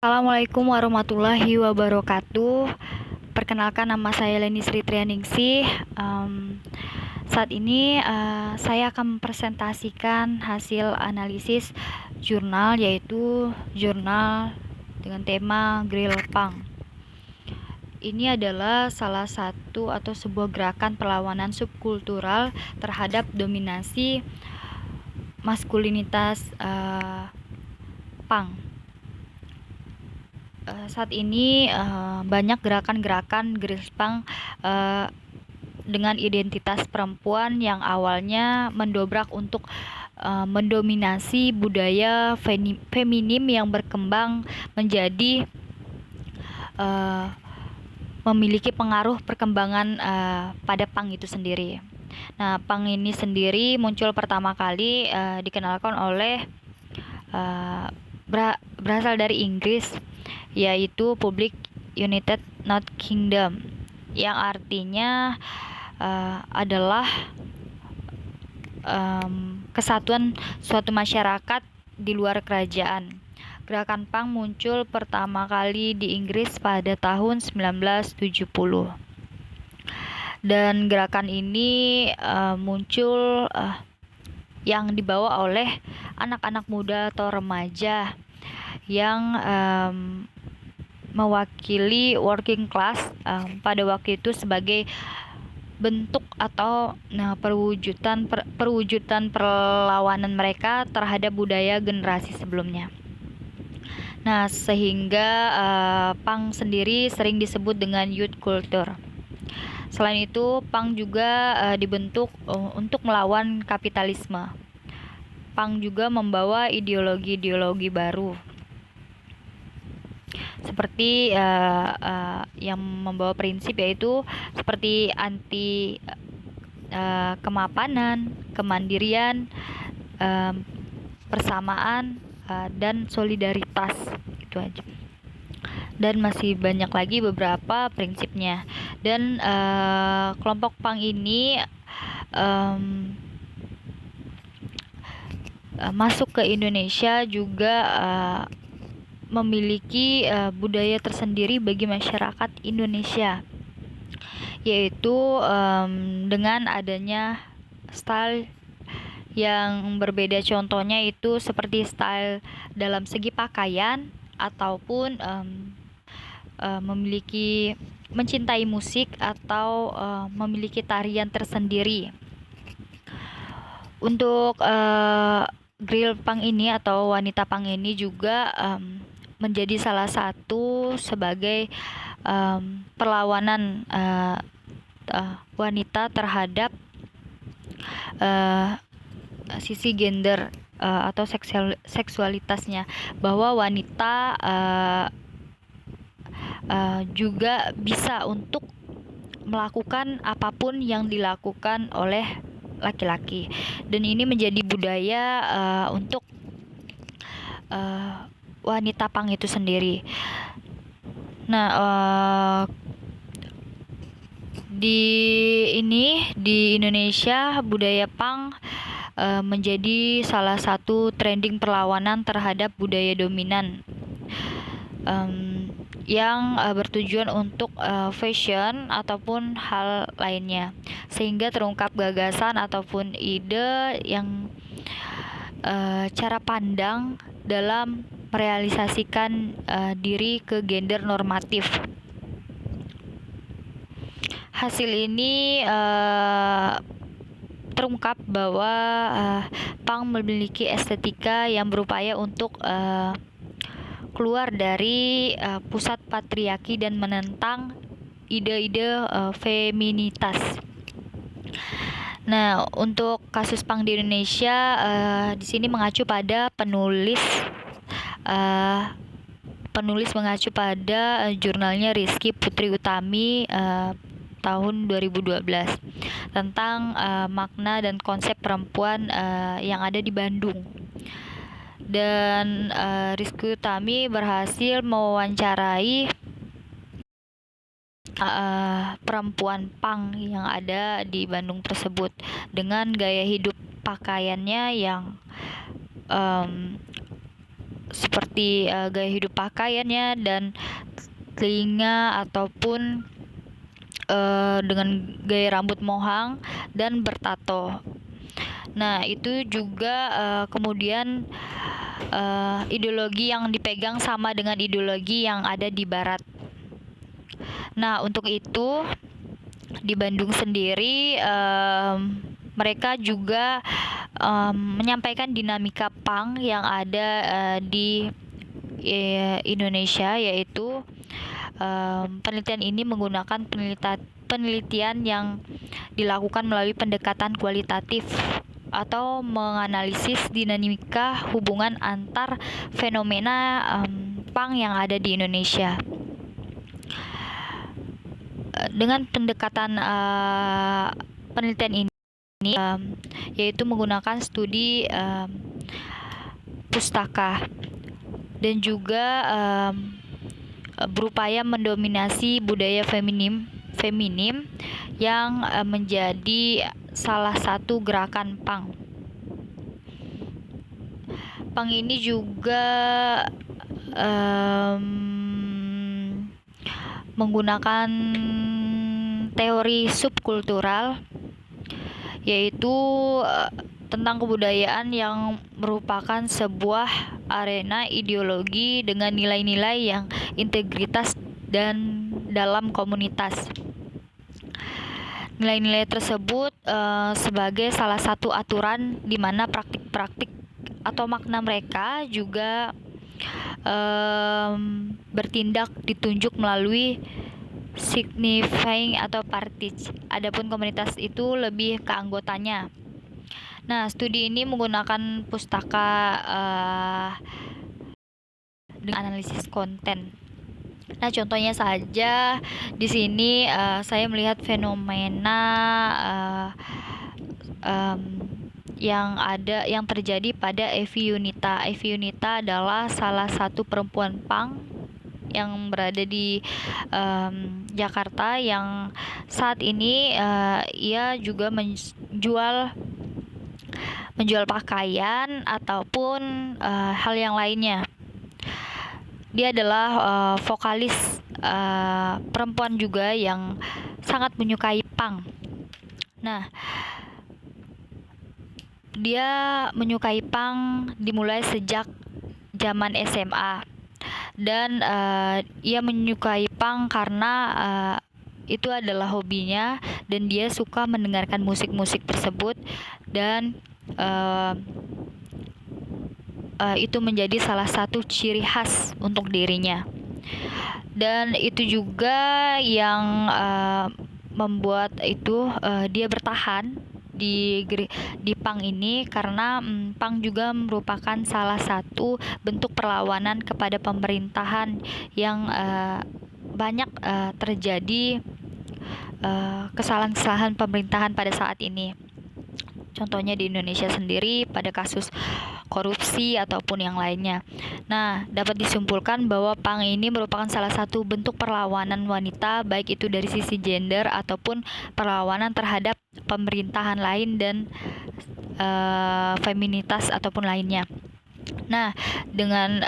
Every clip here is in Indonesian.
Assalamualaikum warahmatullahi wabarakatuh. Perkenalkan, nama saya Leni Sri Trianingsih. Saat ini saya akan mempresentasikan hasil analisis jurnal, yaitu jurnal dengan tema Grill Punk. Ini adalah salah satu atau sebuah gerakan perlawanan subkultural terhadap dominasi maskulinitas punk. Saat ini banyak gerakan-gerakan Grill Punk dengan identitas perempuan yang awalnya mendobrak untuk mendominasi budaya feminim yang berkembang menjadi memiliki pengaruh perkembangan pada punk itu sendiri. Nah, punk ini sendiri muncul pertama kali dikenalkan oleh berasal dari Inggris, yaitu Public United Not Kingdom, yang artinya adalah kesatuan suatu masyarakat di luar kerajaan. Gerakan punk muncul pertama kali di Inggris pada tahun 1970. Dan gerakan ini muncul yang dibawa oleh anak-anak muda atau remaja yang mewakili working class pada waktu itu sebagai bentuk atau perwujudan perlawanan mereka terhadap budaya generasi sebelumnya. Nah, sehingga punk sendiri sering disebut dengan youth culture. Selain itu, punk juga dibentuk untuk melawan kapitalisme. Punk juga membawa ideologi-ideologi baru, seperti yang membawa prinsip yaitu seperti anti kemapanan, kemandirian, persamaan, dan solidaritas. Itu aja. Dan masih banyak lagi beberapa prinsipnya. Dan kelompok punk ini masuk ke Indonesia juga memiliki budaya tersendiri bagi masyarakat Indonesia, yaitu dengan adanya style yang berbeda. Contohnya itu seperti style dalam segi pakaian ataupun mencintai musik atau memiliki tarian tersendiri. Untuk grill punk ini atau wanita punk ini juga menjadi salah satu sebagai perlawanan wanita terhadap sisi gender atau seksualitasnya, bahwa wanita juga bisa untuk melakukan apapun yang dilakukan oleh laki-laki, dan ini menjadi budaya untuk wanita punk itu sendiri. Nah, di Indonesia budaya punk menjadi salah satu trending perlawanan terhadap budaya dominan yang bertujuan untuk fashion ataupun hal lainnya, sehingga terungkap gagasan ataupun ide yang cara pandang dalam merealisasikan diri ke gender normatif. Hasil ini terungkap bahwa punk memiliki estetika yang berupaya untuk keluar dari pusat patriarki dan menentang ide-ide feminitas. Nah, untuk kasus punk di Indonesia di sini mengacu pada penulis mengacu pada jurnalnya Rizky Putri Utami tahun 2012 tentang makna dan konsep perempuan yang ada di Bandung. Dan Rizky Utami berhasil mewawancarai perempuan punk yang ada di Bandung tersebut dengan gaya hidup pakaiannya yang seperti gaya hidup pakaiannya dan telinga ataupun dengan gaya rambut mohang dan bertato. Nah, itu juga kemudian ideologi yang dipegang sama dengan ideologi yang ada di barat. Nah, untuk itu di Bandung sendiri mereka juga menyampaikan dinamika punk yang ada di Indonesia, yaitu penelitian ini menggunakan penelitian yang dilakukan melalui pendekatan kualitatif atau menganalisis dinamika hubungan antar fenomena punk yang ada di Indonesia. Dengan pendekatan penelitian ini yaitu menggunakan studi pustaka dan juga berupaya mendominasi budaya feminim yang menjadi salah satu gerakan punk. Punk ini juga menggunakan teori subkultural, yaitu tentang kebudayaan yang merupakan sebuah arena ideologi dengan nilai-nilai yang integritas dan dalam komunitas. Nilai-nilai tersebut sebagai salah satu aturan di mana praktik-praktik atau makna mereka juga bertindak ditunjuk melalui signifying atau partage. Adapun komunitas itu lebih ke anggotanya. Nah, studi ini menggunakan pustaka dengan analisis konten. Nah, contohnya saja di sini saya melihat fenomena yang terjadi pada Evi Yunita. Evi Yunita adalah salah satu perempuan punk yang berada di Jakarta yang saat ini ia juga menjual pakaian ataupun hal yang lainnya. Dia adalah vokalis perempuan juga yang sangat menyukai punk. Nah, dia menyukai punk dimulai sejak zaman SMA dan ia menyukai punk karena itu adalah hobinya dan dia suka mendengarkan musik-musik tersebut dan itu menjadi salah satu ciri khas untuk dirinya. Dan itu juga yang membuat itu dia bertahan di punk ini karena punk juga merupakan salah satu bentuk perlawanan kepada pemerintahan yang banyak terjadi kesalahan-kesalahan pemerintahan pada saat ini. Contohnya di Indonesia sendiri pada kasus korupsi ataupun yang lainnya. Nah, dapat disimpulkan bahwa punk ini merupakan salah satu bentuk perlawanan wanita, baik itu dari sisi gender ataupun perlawanan terhadap pemerintahan lain dan feminitas ataupun lainnya. Nah, dengan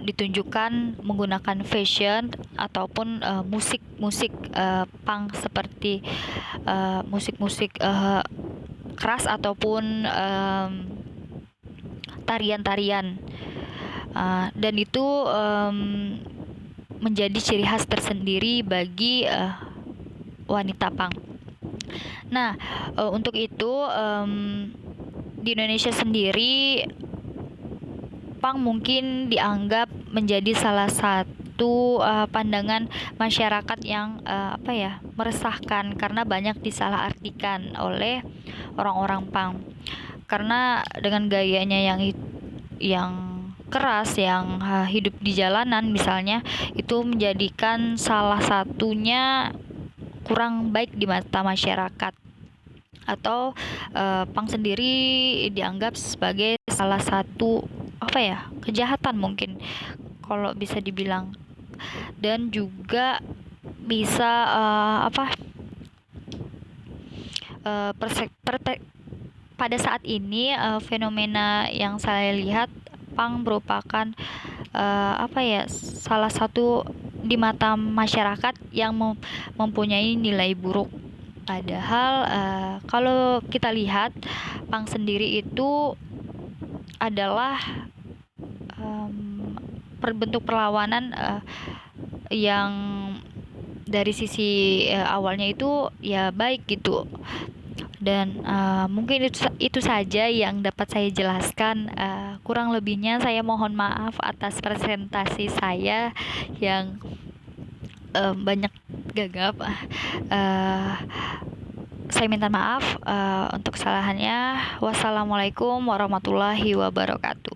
ditunjukkan menggunakan fashion ataupun musik-musik punk seperti musik-musik keras ataupun tarian-tarian dan itu menjadi ciri khas tersendiri bagi wanita punk. Nah, untuk itu di Indonesia sendiri punk mungkin dianggap menjadi salah satu pandangan masyarakat yang meresahkan karena banyak disalahartikan oleh orang-orang punk. Karena dengan gayanya yang keras, yang hidup di jalanan misalnya, itu menjadikan salah satunya kurang baik di mata masyarakat. Atau punk sendiri dianggap sebagai salah satu kejahatan mungkin kalau bisa dibilang, dan juga bisa pada saat ini fenomena yang saya lihat punk merupakan salah satu di mata masyarakat yang mempunyai nilai buruk. Padahal kalau kita lihat punk sendiri itu adalah bentuk perlawanan yang dari sisi awalnya itu ya baik gitu. Dan mungkin itu saja yang dapat saya jelaskan. Kurang lebihnya saya mohon maaf atas presentasi saya yang banyak gagap. Saya minta maaf untuk kesalahannya. Wassalamualaikum warahmatullahi wabarakatuh.